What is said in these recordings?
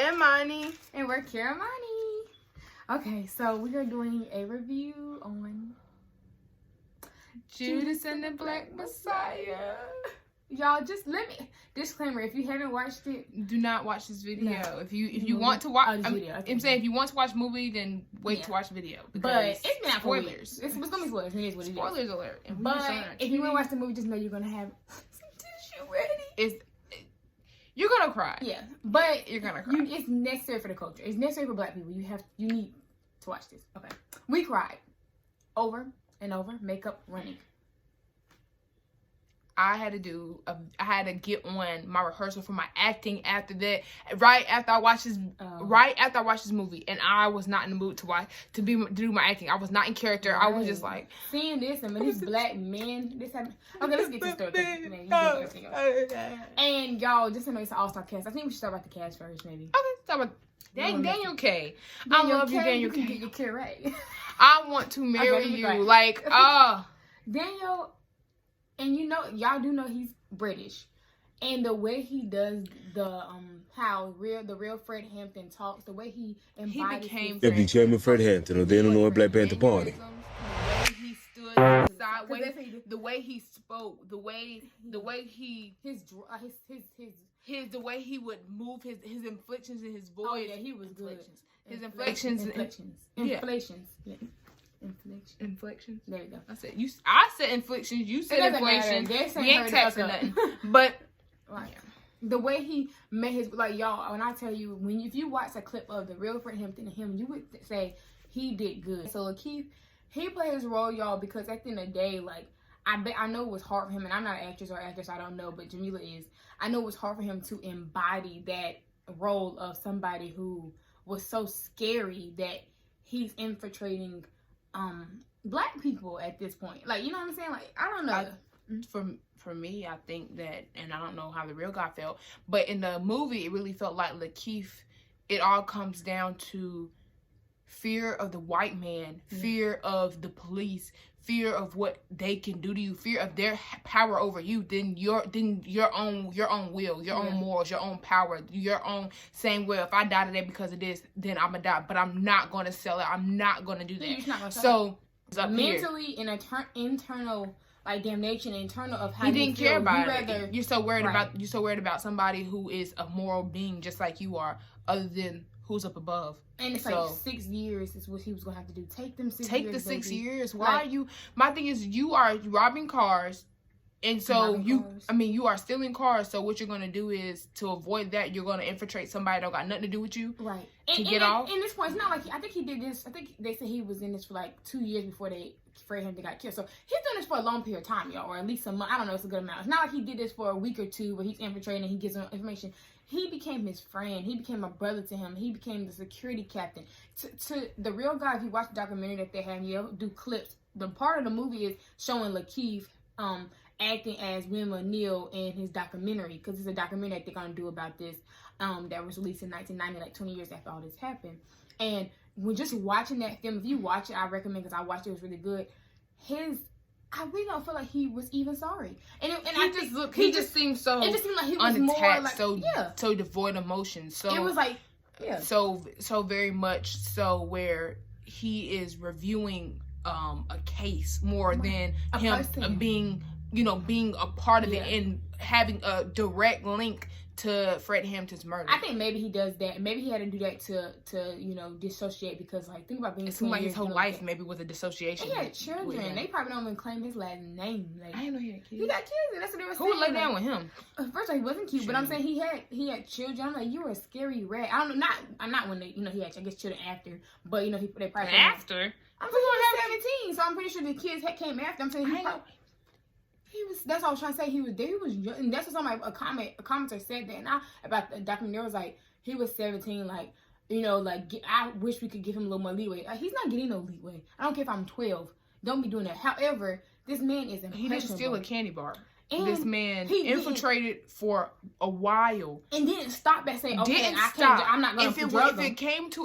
KiraMani. And we're KiraMani. Okay, so we are doing a review on Judas and the Black Messiah. Y'all, just let me disclaimer: if you haven't watched it, do not watch this video. No. If you want to watch, I'm saying if you want to watch the movie, then wait to watch the video. But it's been out spoilers. It's gonna be spoilers. It is what it is. Spoilers alert. But if you want to watch the movie, just know you're gonna have some tissue ready. You're gonna cry. Yeah, but you're gonna cry. It's necessary for the culture. It's necessary for Black people. You need to watch this. Okay, we cried over and over. Makeup running. I had to get on my rehearsal for my acting after that. Right after I watched this movie, and I was not in the mood to do my acting. I was not in character. Right. I was just like seeing this and these black men. Okay, let's get to the story. And y'all, just to know it's an all-star cast. I think we should start about the cast first, maybe. Okay, start about Daniel K. I love you, Daniel K. You can right. I want to marry you. Like, Daniel. And y'all do know he's British, and the way he does the the real Fred Hampton talks, the way he embodies Deputy Chairman Fred Hampton of the Illinois Black Panther Party. The way he stood sideways, the way he spoke, the way he the way he would move his inflections in his voice. Oh yeah, he was good. His inflections. Inflections. There you go. I said inflections. You said inflections. We ain't texting nothing. But right. The way he made his y'all. When I tell you, if you watch a clip of the real Fred Hampton and him, you would say he did good. So Lakeith, he played his role, y'all, because at the end of the day, I know it was hard for him, and I'm not an actress or actress, I don't know, but Jamila is. I know it was hard for him to embody that role of somebody who was so scary that he's infiltrating Black people at this point. You know what I'm saying? I don't know. For me, I think that, and I don't know how the real guy felt, but in the movie, it really felt like Lakeith, it all comes down to fear of the white man, fear of the police, fear of what they can do to you, fear of their power over you, then your own will, your own morals, your own power, your own saying, well, if I die today because of this, then I'm gonna die, but I'm not gonna sell it. I'm not gonna do that. So mentally and internal damnation, internal of how he didn't care about it. You're so worried about somebody who is a moral being just like you are, other than who's up above. And it's 6 years is what he was gonna have to do. Take them 6 years. Take the 6 years. Why are you? My thing is, you are robbing cars, and so you are stealing cars. So what you're gonna do is, to avoid that, you're gonna infiltrate somebody that don't got nothing to do with you, right? To get off. In this point, it's not like I think he did this. I think they said he was in this for 2 years before Fred Hampton got killed. So he's doing this for a long period of time, y'all, or at least a month. I don't know. It's a good amount. It's not like he did this for a week or two where he's infiltrating and he gives them information. He became his friend. He became a brother to him. He became the security captain. To the real guy, if you watch the documentary that they have, you'll do clips. The part of the movie is showing Lakeith acting as William O'Neill in his documentary, because it's a documentary that they're going to do about this that was released in 1990, 20 years after all this happened. And when just watching that film, if you watch it, I recommend, because I watched it, it was really good. I really don't feel like he was even sorry, and he just seemed so. It just seemed like he was unattached, more so devoid of emotion. So it was so very much so where he is reviewing a case more than him being a part of it and having a direct link to Fred Hampton's murder. I think maybe he does that. Maybe he had to do that to dissociate, because think about being. It seemed like his whole life maybe was a dissociation. He had children. They probably don't even claim his last name. I didn't know he had kids. He got kids, and that's what they were saying. Who would lay down with him? First of all, he wasn't cute, but I'm saying he had children. I'm like, you were a scary rat. I don't know. Not when he had, I guess, children after, but they probably after. I'm saying he was 17, so I'm pretty sure the kids came after. I'm saying he was. That's all I was trying to say. He was there. He was young, and that's what somebody a commenter said that now about the documentary. Was like, he was 17. I wish we could give him a little more leeway. He's not getting no leeway. I don't care if I'm 12. Don't be doing that. However, this man is impressionable. He didn't steal a candy bar. And this man infiltrated for a while and didn't stop at saying, "Okay, I'm not going to drug him."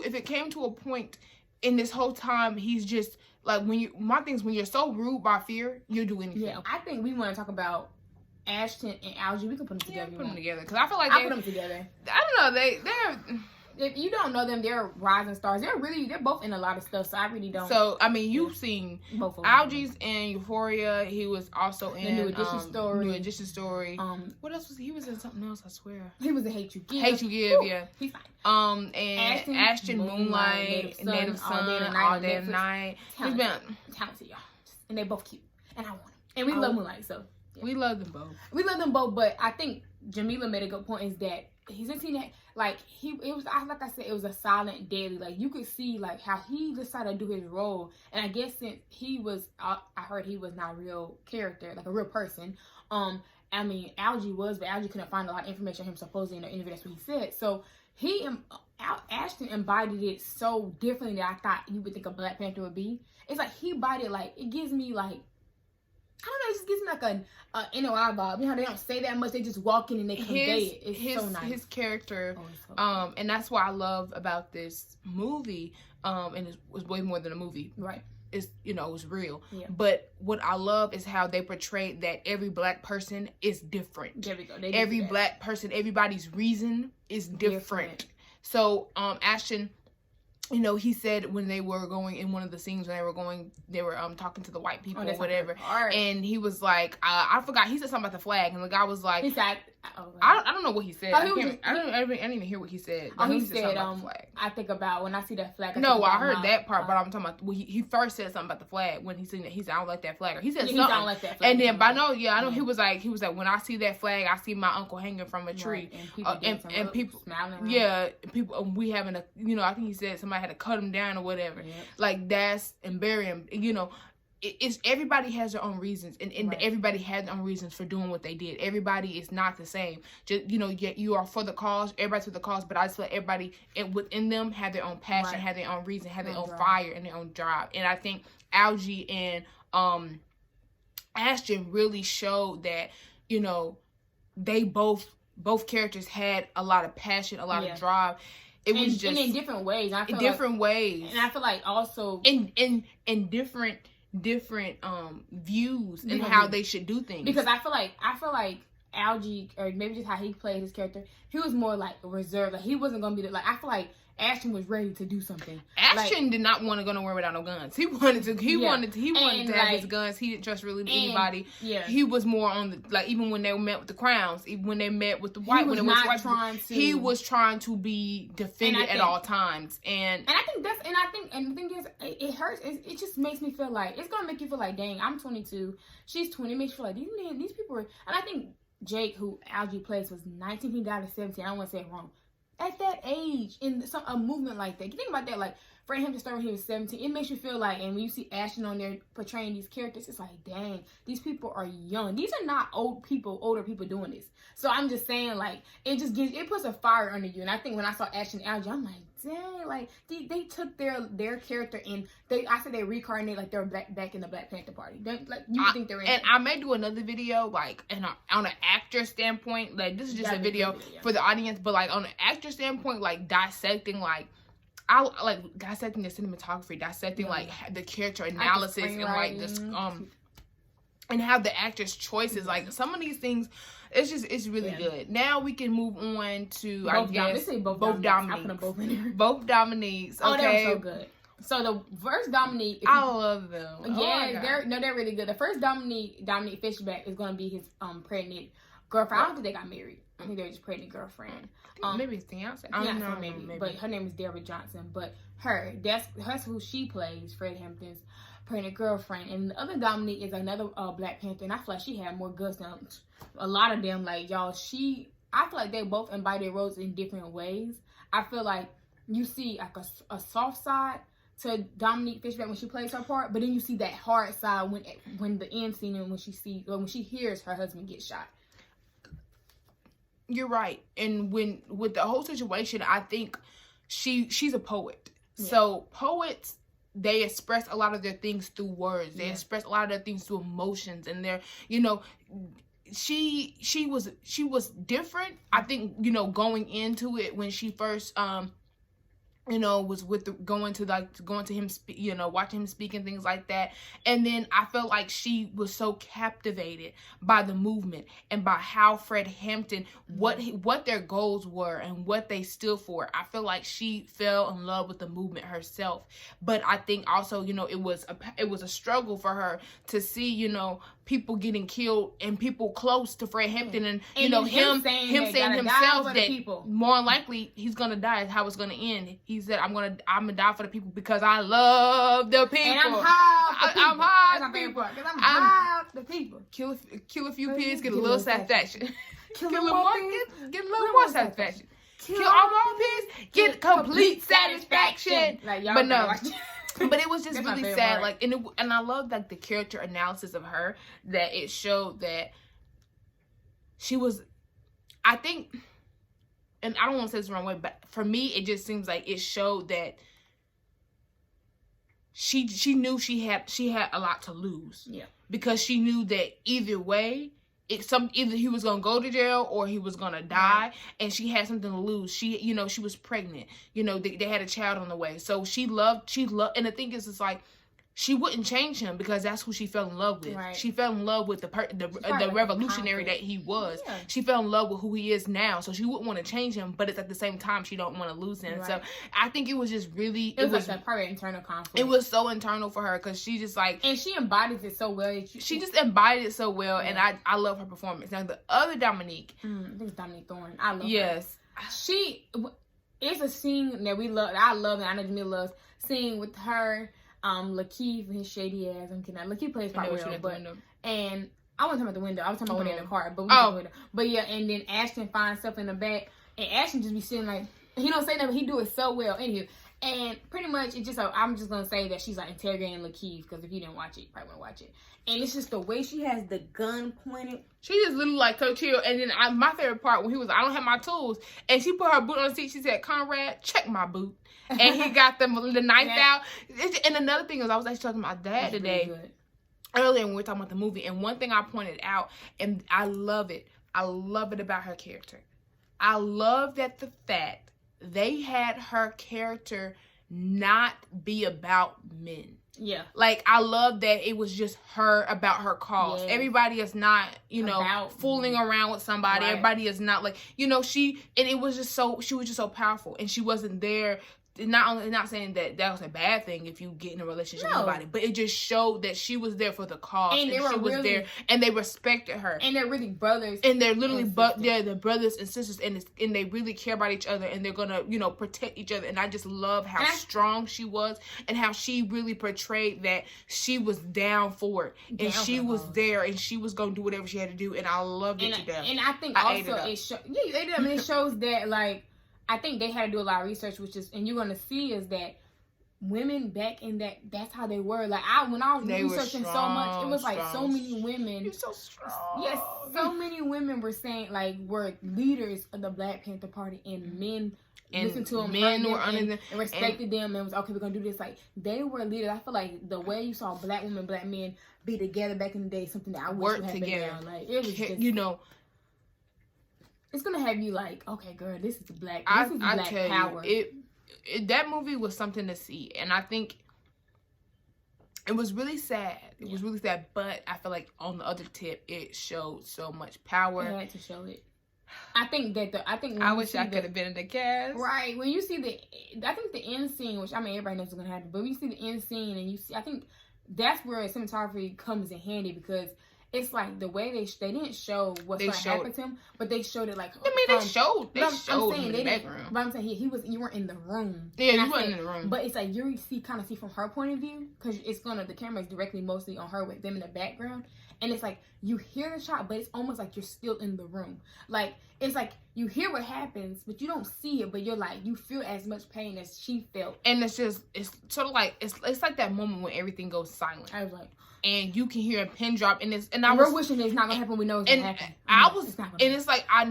If it came to a point in this whole time, he's just. When you're so ruled by fear, you'll do anything. Yeah, I think we want to talk about Aston and Algee. We can put them together. Put them together, because I feel like I put them together. I don't know. if you don't know them, they're rising stars. They're both in a lot of stuff. So I really don't. So I mean, you've seen both of them. Algee's in Euphoria. He was also in New Edition Story. New Edition Story. What else was he? He was in something else. I swear. He was in Hate You Give. Hate You Give. Woo, Yeah. He's fine. And Ashton, Moonlight, Native Son, All Day and Night. He's been talented, y'all, and they both cute, and I want them. And we love Moonlight, so yeah. We love them both. We love them both, but I think Jamila made a good point. Is that he's in that like it was like I said, it was a silent daily. Like you could see like how he decided to do his role, and I guess since he was, I heard he was not a real character, like a real person. I mean, Algee was, but Algee couldn't find a lot of information on him supposedly in the interview. That's what he said. So Ashton embodied it so differently that I thought you would think a Black Panther would be. It's like he embodied like, it gives me like, I don't know, it just gives me like a NOI vibe. You know how they don't say that much, they just walk in and they convey it. It's so nice. His character, so and that's what I love about this movie, and it was way more than a movie. Right. It's, you know, it was real. Yeah. But what I love is how they portrayed that every Black person is different. There we go. Every Black person, everybody's reason is different. So, Ashton, you know, he said when they were going in one of the scenes when they were talking to the white people or whatever, and he was like, I forgot, he said something about the flag, and the guy was like, he said, I don't know what he said. I didn't even hear what he said. He said I think about when I see that flag. I heard that part, but I'm talking about he first said something about the flag when he said that he said I don't like that flag, or he said something. I don't like that flag. And then I know he was like when I see that flag, I see my uncle hanging from a tree, and people smiling. Yeah, people we having a, you know, I think he said somebody had to cut him down or whatever, like that's and bury him, you know. It's everybody has their own reasons, and everybody had their own reasons for doing what they did. Everybody is not the same. Just, you know, you are for the cause. Everybody's for the cause, but I just feel like everybody within them have their own passion, have their own reason, have their own fire and their own drive. And I think Algee and Ashton really showed that, you know, they both characters had a lot of passion, a lot of drive. It was just in different ways. I feel ways, and I feel like also in different views and how they should do things. Because I feel like Algee, or maybe just how he played his character, he was more like reserved. Like he wasn't gonna be like, I feel like Ashton was ready to do something. Ashton did not want to go nowhere without no guns. He wanted to have his guns. He didn't trust really anybody. Yeah. He was more on the, like, even when they met with the Crowns, even when they met with the white, he was trying to be defended at all times. And I think the thing is, it hurts. It just makes me feel like, it's gonna make you feel like, dang, I'm 22, she's 20. It makes you feel like these people are, and I think Jake, who Algee plays, was 19. He died at 17. I don't want to say it wrong. At that age, in a movement like that, you think about that, like Fred Hampton started when he was 17. It makes you feel like, and when you see Ashton on there portraying these characters, it's like, dang, these people are young. These are not older people doing this. So I'm just saying, like, it puts a fire under you. And I think when I saw Ashton and Algee, I'm like, dang, like they took their character and they reincarnate, like they're back in the Black Panther Party. Think they're in. And I may do another video, like, on an actor standpoint, like this is just a video for the audience, but like on an actor standpoint, like dissecting, like I like dissecting the cinematography, dissecting like the character analysis and like this and how the actors' choices, like some of these things, it's really good. Now we can move on to both Dominiques. Both Dominiques. Okay. Oh, they were so good. So the first Dominique, I love them. Yeah, they're really good. The first Dominique Fishback is gonna be his pregnant girlfriend. I don't think they got married. I think they're just pregnant girlfriend. Maybe it's fiance. I don't know, maybe. But her name is Dara Johnson. But that's who she plays, Fred Hampton's pregnant girlfriend. And the other Dominique is another Black Panther, and I feel like she had more guts than a lot of them. Like, y'all, I feel like they both embody their roles in different ways. I feel like you see like a soft side to Dominique Fishback when she plays her part, but then you see that hard side when the end scene and when she hears her husband get shot. You're right. And with the whole situation, I think she's a poet. Yeah. So poets, they express a lot of their things through words. They express a lot of their things through emotions, and they're, you know, she was different. I think, you know, going into it when she first you know, was going to him, you know, watching him speak and things like that. And then I felt like she was so captivated by the movement and by how Fred Hampton, what their goals were and what they stood for. I feel like she fell in love with the movement herself. But I think also, you know, it was a struggle for her to see, you know, people getting killed and people close to Fred Hampton, and you know, him saying himself that more likely he's gonna die is how it's gonna end. He said, I'm gonna die for the people because I love the people. And I'm high off the people. Because I'm high off the people. Kill a few pigs, get a little satisfaction. Kill a little more, get a little more satisfaction. Kill all more pigs, get complete satisfaction. But no. But it was just really sad, like, and I love like the character analysis of her, that it showed that she was, I think, and I don't want to say this the wrong way, but for me, it just seems like it showed that she knew she had a lot to lose, because she knew that either way, either he was gonna go to jail or he was gonna die, and she had something to lose. She, you know, she was pregnant. You know, they had a child on the way, so she loved. And the thing is, it's like she wouldn't change him because that's who she fell in love with. Right. She fell in love with the revolutionary that he was. Yeah. She fell in love with who he is now, so she wouldn't want to change him, but it's at the same time she don't want to lose him. Right. So I think it was just really it was like that part of internal conflict. It was so internal for her because she just like, and she embodies it so well. She just embodied it so well, and I love her performance. Now the other Dominique, I think it's Dominique Thorne. I love her. She it's a scene that we love. I love it. I know Jamila loves seeing with her. Lakeith and his shady ass. I'm kidding. Lakeith plays quite well, but and I wasn't talking about the window. I was talking about in the car, but the window. But yeah, and then Aston finds stuff in the back, and Aston just be sitting like, he don't say that, but he do it so well. Anywho, and pretty much it just, I'm just gonna say that she's like interrogating Lakeith, because if you didn't watch it, you probably want to watch it. And it's just the way she has the gun pointed. She just literally like so chill. And then my favorite part when he was, I don't have my tools, and she put her boot on the seat. She said, "Conrad, check my boot." And he got the knife out. And another thing is, I was actually talking to my dad today, earlier when we were talking about the movie, and one thing I pointed out, and I love it about her character. I love that the fact they had her character not be about men. Yeah. Like, I love that it was just her about her cause. Yes. Everybody is not, you know, fooling around with somebody. Right. Everybody is not like, you know, she was just so powerful, and she wasn't there. Not saying that was a bad thing if you get in a relationship with somebody, but it just showed that she was there for the cause, and she was there, and they respected her, and they're really brothers, and they're literally they're the brothers and sisters, and they really care about each other, and they're gonna, you know, protect each other. And I just love how strong she was, and how she really portrayed that she was down for it, and she was there, and she was gonna do whatever she had to do, and I loved it to death. And I think also it shows that, like, I think they had to do a lot of research, and you're gonna see is that women back in that's how they were. Like, when I was researching so much, it was like so many women. You're so strong. Yes, so many women were saying, like, were leaders of the Black Panther Party, and men listened to them, men were under them, and respected them, and was okay, we're gonna do this. Like, they were leaders. I feel like the way you saw Black women, Black men be together back in the day, something that I wish would have been down. Like, it was just, you know. It's gonna have you like, okay, girl, this is black power. That movie was something to see, and I think it was really sad. It was really sad, but I feel like on the other tip, it showed so much power. It had to show it. I think I wish I could have been in the cast. Right, when you see I think the end scene, which I mean everybody knows what's gonna happen, but when you see the end scene and you see, I think that's where cinematography comes in handy, because it's like the way they didn't show what's going to happen to him, but they showed it like. I mean, they showed him in the background. But I'm saying you weren't in the room. Yeah, you weren't in the room. But it's like you kind of see from her point of view, because the camera is directly mostly on her with them in the background, and it's like you hear the shot, but it's almost like you're still in the room. Like, it's like you hear what happens, but you don't see it, but you're like, you feel as much pain as she felt. And it's sort of like it's like that moment when everything goes silent. I was like. And you can hear a pin drop, and we're wishing it's not gonna happen. We know it's gonna happen. It's like, I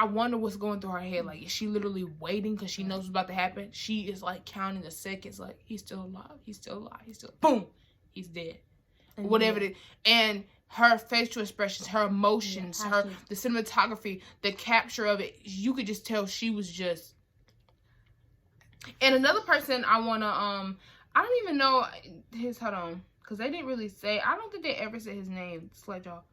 wonder what's going through her head. Like, is she literally waiting because she knows what's about to happen? She is like counting the seconds. Like, he's still alive. He's still alive. Boom, he's dead. And whatever it is, and her facial expressions, her emotions, the cinematography, the capture of it. You could just tell she was just. And another person I wanna I don't even know his, hold on, because they didn't really say, I don't think they ever said his name, Sledgehall.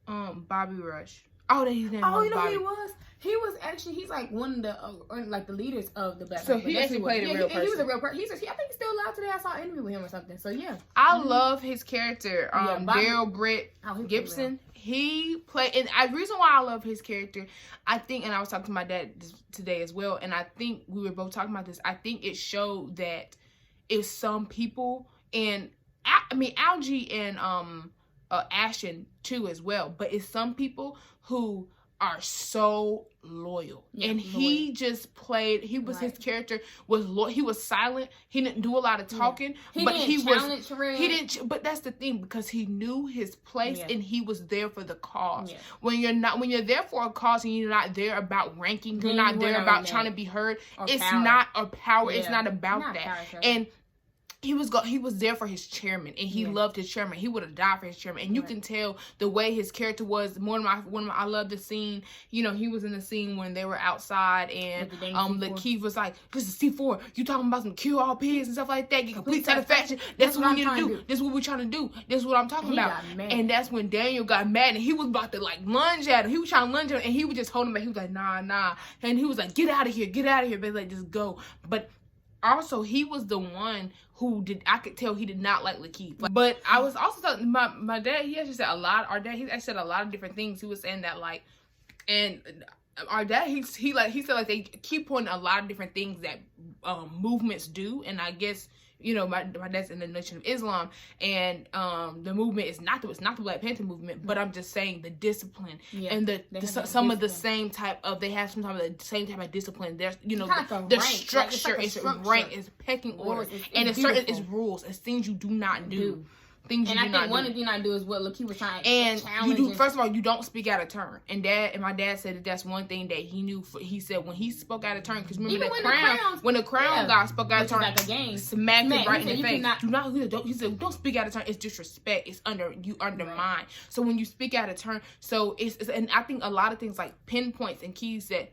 Bobby Rush. Oh, that his name was you know Bobby. who he was? He was actually, he's like one of the like the leaders of the Black So Panther. he actually played a real person. He was a real person. I think he's still alive today. I saw an interview with him or something. So yeah, I love his character. Daryl Britt he Gibson. He played, and the reason why I love his character, I think, and I was talking to my dad today as well, and I think we were both talking about this. I think it showed that if some people, and I mean Algee and Aston too as well, but it's some people who are so loyal, and he just played. He was his character was he was silent. He didn't do a lot of talking, but he didn't. But that's the thing, because he knew his place and he was there for the cause. When you're there for a cause and you're not there about ranking, you're not there about trying to be heard. It's not a power. It's not about that. And he was there for his chairman, and he loved his chairman. He would have died for his chairman, and you can tell the way his character was. I love the scene. You know, he was in the scene when they were outside, and Lakeith was like, "This is C4. You talking about some kill all pigs and stuff like that? Get complete satisfaction. That's what we need to do. This is what we're trying to do. This is what I'm talking about." And that's when Daniel got mad, and he was about to like lunge at him. He was trying to lunge at him, and he was just holding him back. He was like, "Nah," and he was like, "Get out of here, but like just go." But also, he was the one who I could tell he did not like Lakeith. But I was also talking, my dad, he actually said a lot, he actually said a lot of different things. He was saying that, like, and our dad, he said, like, they keep pointing a lot of different things that movements do, and I guess, you know, my dad's in the Nation of Islam, and the movement is not the Black Panther movement, but I'm just saying the discipline and some of the same type of, they have some type of the same type of discipline. There's, you know, the structure is rank, is pecking order, and it's rules, it's things you do not do. Things and you I think one of the things I do is what Lakeith was trying and you do. First of all, you don't speak out of turn, and my dad said that's one thing that he knew. He said when he spoke out of turn, because remember when the crown guy spoke out of turn, like a game, smacked him right in the face. He said don't speak out of turn. It's disrespect. It's undermine. So when you speak out of turn, so it's and I think a lot of things like pinpoints and keys that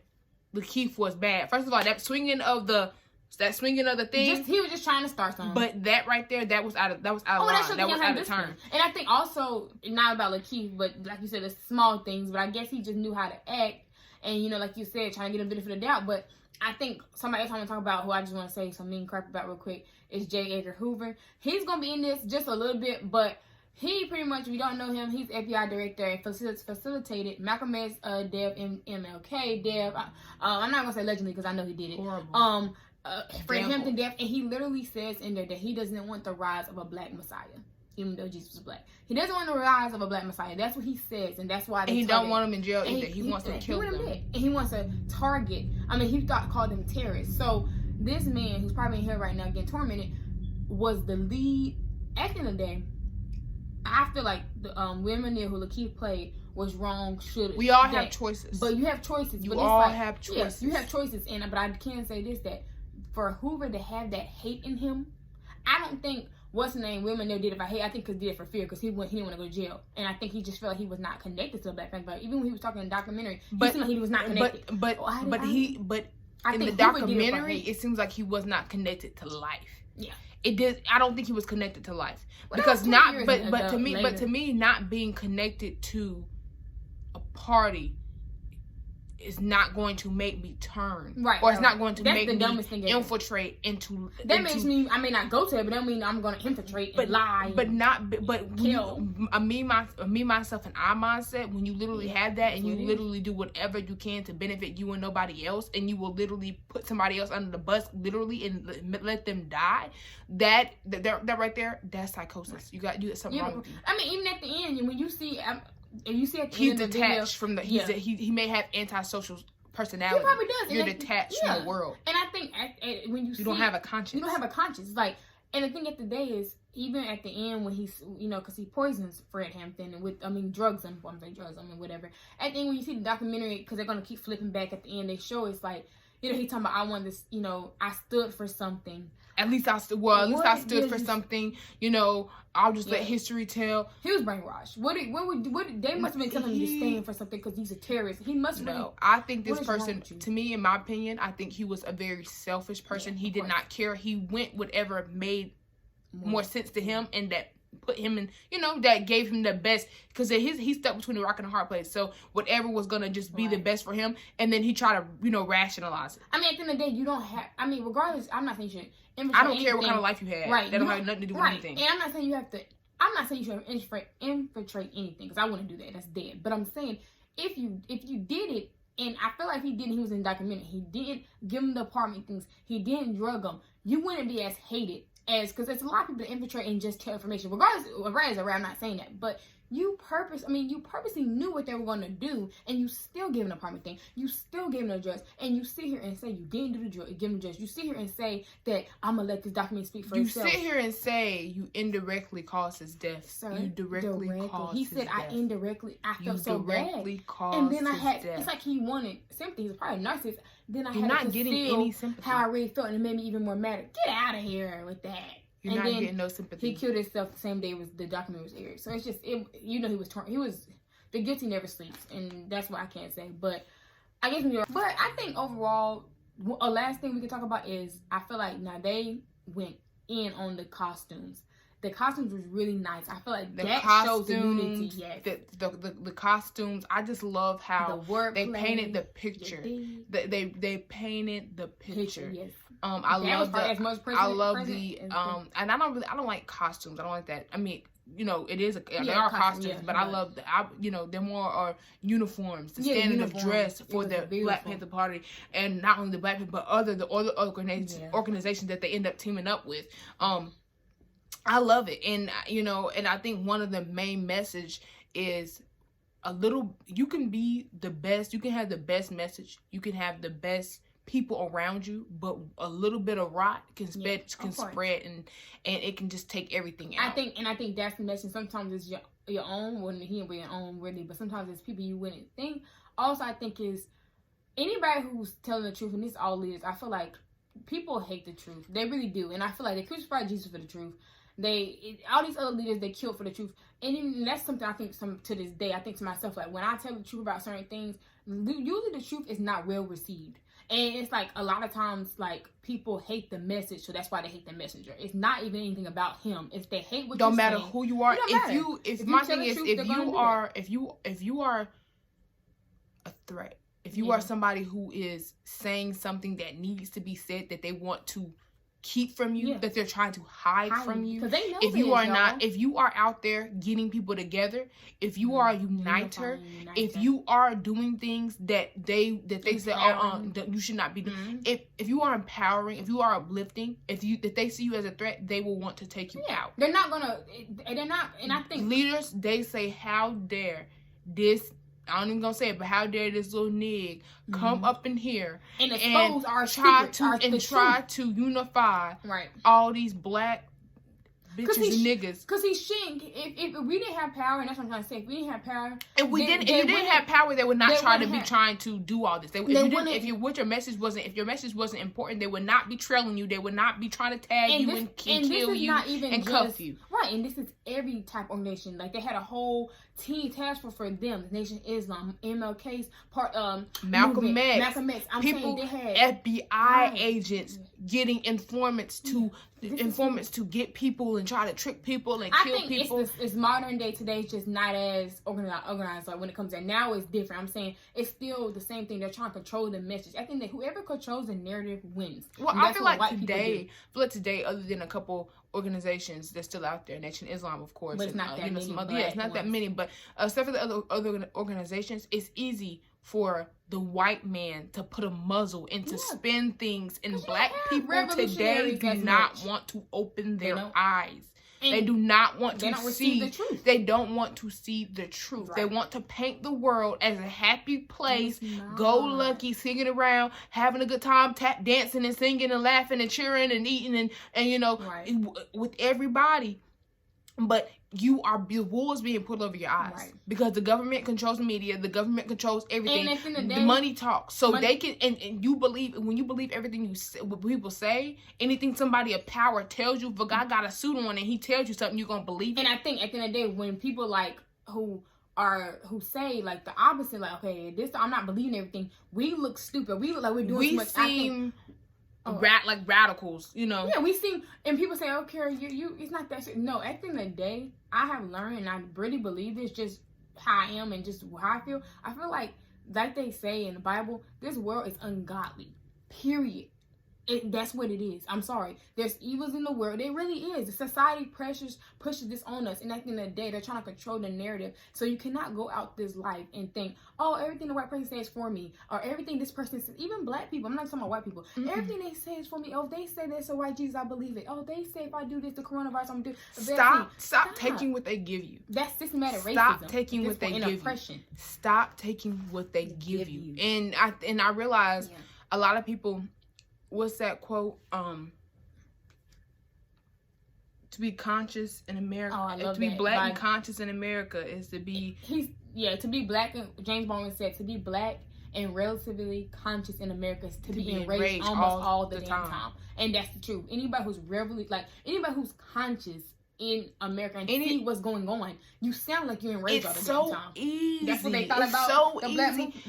Lakeith was bad. First of all, that swinging of the thing. He was just trying to start something. But that right there, that was out of line. That was out of turn. And I think also, not about Lakeith, but like you said, the small things. But I guess he just knew how to act. And, you know, like you said, trying to get a benefit of the doubt. But I think somebody else I want to talk about, who I just want to say some mean crap about real quick, is Edgar Hoover. He's going to be in this just a little bit, but he pretty much, if you don't know him, he's FBI director and facilitated Malcolm X death in MLK death. I'm not going to say allegedly because I know he did it. Horrible. Fred Hampton death, and he literally says in there that he doesn't want the rise of a black Messiah, even though Jesus was black. He doesn't want the rise of a black Messiah. That's what he says, and that's why he don't want him in jail either. He wants to kill them. And he wants to target. I mean, he called them terrorists. So this man, who's probably in here right now getting tormented, was the lead. At the end of the day, I feel like the women there who Lakeith played was wrong. We all have choices, but you have choices. You all have choices. Yes, you have choices, but I can say this, that for Hoover to have that hate in him, I don't think what's the name women there did it for hate. I think because did it for fear, because he didn't want to go to jail, and I think he just felt like he was not connected to the Black Panther. Even when he was talking in the documentary, he seemed like he was not connected. But in the documentary, it seems like he was not connected to life. Yeah, it did. I don't think he was connected to life because to me, not being connected to a party is not going to make me turn, or it's not going to make me infiltrate into. That makes me. I may not go to it, but that mean I'm going to infiltrate and lie. But kill. Me myself and I mindset. When you literally have that, and you literally do whatever you can to benefit you and nobody else, and you will literally put somebody else under the bus, literally, and let them die. That right there, that's psychosis. You got something wrong with you. I mean, even at the end, when you see. And you see at the he's end of the detached video, from he may have antisocial personality. He probably does. You're detached from the world. And I think when you don't have a conscience. You don't have a conscience. Like, and the thing at the day is, even at the end when he's, because he poisons Fred Hampton with, drugs him. Whatever. At the end when you see the documentary, because they're gonna keep flipping back at the end, they show it's like, he's talking about, I want this, I stood for something. At least I stood for something. I'll just let history tell. He was brainwashed. What they must have been telling him to stand for something because he's a terrorist. He must have. No, I think this person, to me, in my opinion, I think he was a very selfish person. He did not care. He went whatever made more sense to him, and that put him in, that gave him the best, because he stuck between the rock and a hard place. So whatever was gonna just be the best for him, and then he tried to, rationalize it. I mean, at the end of the day, you don't have. I mean, regardless, I'm not saying you should. I don't care what kind of life you had. Right. That don't have nothing to do with anything. And I'm not saying you have to. I'm not saying you should infiltrate anything, because I wouldn't do that. That's dead. But I'm saying if you did it, and I feel like he didn't. He was in the documentary. He didn't give him the apartment things. He didn't drug them. You wouldn't be as hated as, because there's a lot of people that infiltrate and just tell information. Regardless, I'm not saying that, but you purposely knew what they were going to do, and you still gave an apartment thing. You still gave an address, and you sit here and say you didn't do the drug, give him the address. You sit here and say that I'm gonna let this document speak for itself. You sit here and say you indirectly caused his death. Sir, you directly caused his death. He said I indirectly. I felt so bad. Caused and then his death. It's like he wanted sympathy. He's probably a narcissist. Then You're not getting any sympathy. How I really felt, and it made me even more mad. Get out of here with that. You're not getting no sympathy. He killed himself the same day the documentary was aired. So it's just, he was, the guilty never sleeps. And that's what I can't say. But I guess, but I think overall, a last thing we can talk about is, I feel like now they went in on the costumes. The costumes was really nice. I feel like that shows the unity. Yes. The costumes. I just love how they painted the picture. They painted the picture. Yes. I love the and I don't like costumes. I don't like that. I mean, it is there are costumes, but I love they're more are uniforms, the standard of dress for the Black Panther Party, and not only the Black Panther, but other organizations that they end up teaming up with. I love it, and and I think one of the main message is you can be the best, you can have the best message, you can have the best people around you, but a little bit of rot can spread and it can just take everything out. I think that's the message. Sometimes it's your own, well, he ain't your own really, but sometimes it's people you wouldn't think. Also, I think is anybody who's telling the truth, and this all leaders, I feel like people hate the truth. They really do, and I feel like they crucified Jesus for the truth. All these other leaders, they killed for the truth, and that's something I think to this day. I think to myself, like when I tell the truth about certain things, usually the truth is not well received. And it's like a lot of times, like people hate the message, so that's why they hate the messenger. It's not even anything about him. If they hate what don't you're matter saying, who you are. If my thing is, if you are a threat, if you are somebody who is saying something that needs to be said that they want to keep from you, that they're trying to hide from you. They know if you are out there getting people together, if you are a uniter, if you are doing things that they say that you should not be doing, if you are empowering, if you are uplifting, if they see you as a threat, they will want to take you out. They're not, and I think leaders, they say, how dare this, I don't even gonna say it, but how dare this little nig come up in here and expose our try to unify all these Black bitches and niggas. Because he shouldn't. If we didn't have power, and that's what I'm trying to say, if we didn't have power, if you didn't have power, they would not trying to do all this. If your message wasn't important, they would not be trailing you. They would not be trying to tag you and kill you and cuff you. Right, and this is every type of organization. Like they had a whole team task force for them, the Nation of Islam, MLK's part, Malcolm X. People, they had FBI agents getting informants to get people and try to trick people and kill people. It's modern day today. It's just not as organized. Like when it comes to now, it's different. I'm saying it's still the same thing. They're trying to control the message. I think that whoever controls the narrative wins. Well, I feel like today, other than a couple organizations that's still out there, Nation Islam, of course, but it's not that many. It's not that many, but except for the other organizations, it's easy for the white man to put a muzzle and to spin things, and Black people today do not want to open their eyes. And they do not want to see the truth. They don't want to see the truth. Right. They want to paint the world as a happy place, go lucky, singing around, having a good time, dancing and singing and laughing and cheering and eating and with everybody. But the wool is being pulled over your eyes. Right. Because the government controls the media, the government controls everything. And at the end of the day, the money talks. So they can, and you believe, when you believe everything what people say, anything somebody of power tells you, if a guy got a suit on and he tells you something, you're going to believe it. And I think at the end of the day, when people like who say like the opposite, like, okay, this, I'm not believing everything, we look stupid. We look like we're doing too much. Seem like radicals, you know. Yeah, we seem, and people say, "Oh, Kira, you, it's not that shit." No, at the end of the day, I have learned, and I really believe this, just how I am and just how I feel. I feel like they say in the Bible, this world is ungodly. Period. That's what it is. I'm sorry. There's evils in the world. It really is. The society pushes this on us. And at the end of the day, they're trying to control the narrative. So you cannot go out this life and think, oh, everything the white person says for me. Or everything this person says. Even black people. I'm not talking about white people. Mm-hmm. Everything they say is for me. Oh, they say this, so white Jesus, I believe it. Oh, they say if I do this, the coronavirus, I'm going to do it. Stop taking what they give you. That's systematic racism. Stop taking what they give oppression. You. Stop taking what they give you. And I realize a lot of people... What's that quote? To be conscious in America, to be black and conscious in America is to be... to be black, and James Baldwin said, to be black and relatively conscious in America is to be enraged almost all the damn time. And that's the truth. Anybody who's anybody who's conscious in America and see what's going on, you sound like you're enraged all the damn time. It's so easy. That's what they thought about so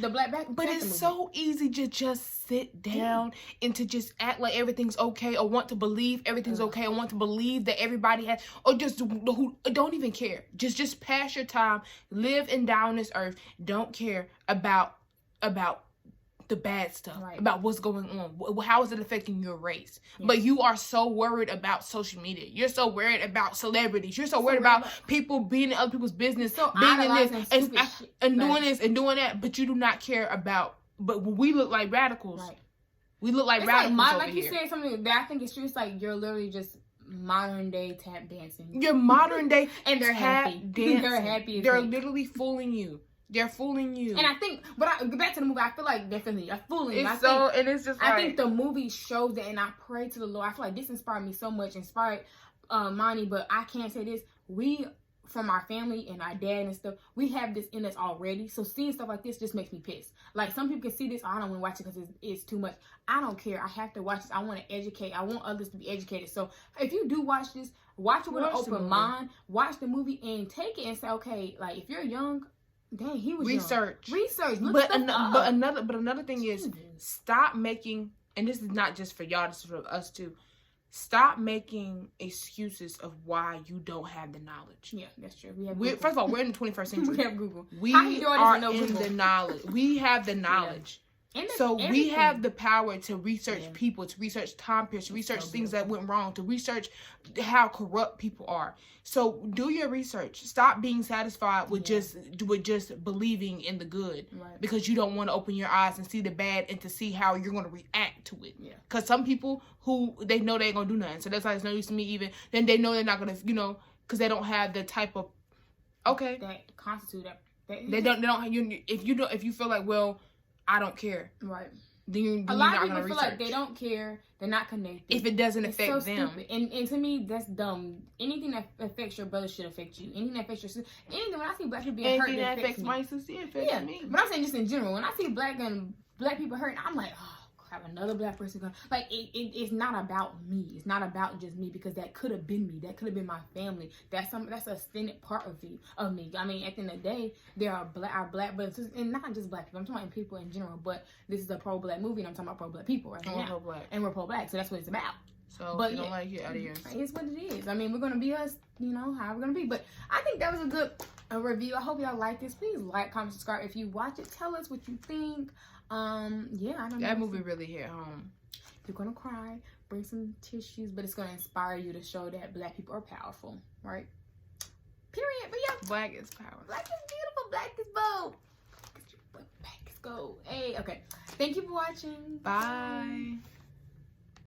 the black back. But it's so easy to just sit down and to just act like everything's okay, or want to believe everything's okay, or want to believe that everybody has, or just who don't even care. Just pass your time, live and die on this earth. Don't care about the bad stuff, about what's going on. How is it affecting your race? But you are so worried about social media. You're so worried about celebrities. You're so worried about people being in other people's business, being in this and doing this and doing that. But you do not care about. But we look like radicals. Right. We look like radicals like you said something that I think it's true. It's like you're literally just modern day tap dancing. You're modern day and they're happy. They're happy. They're literally fooling you. They're fooling you. And I think, but back to the movie, I feel like definitely a fooling. And it's just I think the movie shows that, and I pray to the Lord. I feel like this inspired me so much, inspired Mani, but I can't say this. We, from our family and our dad and stuff, we have this in us already. So seeing stuff like this just makes me pissed. Like, some people can see this, I don't want to watch it because it's too much. I don't care. I have to watch this. I want to educate. I want others to be educated. So if you do watch this, watch it with an open mind. Watch the movie and take it and say, okay, like, if you're young, dang, he was research. Look but another thing is, stop making, and this is not just for y'all, this is for us too. Stop making excuses of why you don't have the knowledge. Yeah, that's true. First of all, we're in the 21st century. We have Google. We are in the knowledge. We have the knowledge. So we have the power to research people, to research time periods, to research things that went wrong, to research how corrupt people are. So do your research. Stop being satisfied with just believing in the good, because you don't want to open your eyes and see the bad and to see how you're going to react to it. Because some people who they know they ain't gonna do nothing, so that's why it's no use to me. Even then, they know they're not gonna, because they don't have the type of that constitute that. They don't. If you feel like, well, I don't care. Right. Then a lot of people feel like they don't care. They're not connected. If it doesn't affect them. Stupid. And to me, that's dumb. Anything that affects your brother should affect you. Anything that affects your sister. Anything, when I see black people being hurt, that affects my sister, it affects me. But I'm saying just in general. When I see black people hurting, I'm like, oh, crap, another black person going. Like, it's not about me. It's not about just me, because that could have been me. That could have been my family. That's an extended part of me. I mean, at the end of the day, there are our black brothers, and not just black people. I'm talking about people in general. But this is a pro-black movie, and I'm talking about pro-black people right now. And we're pro-black, so that's what it's about. So, but if you don't like it, out of yours. It's what it is. I mean, we're going to be us, how we're going to be. But I think that was a good review. I hope y'all like this. Please like, comment, subscribe. If you watch it, tell us what you think. I don't know. That movie really hit home. You're going to cry. Bring some tissues. But it's going to inspire you to show that black people are powerful. Right? Period. But yeah. Black is powerful. Black is beautiful. Black is bold. Black is gold. Hey, okay. Thank you for watching. Bye.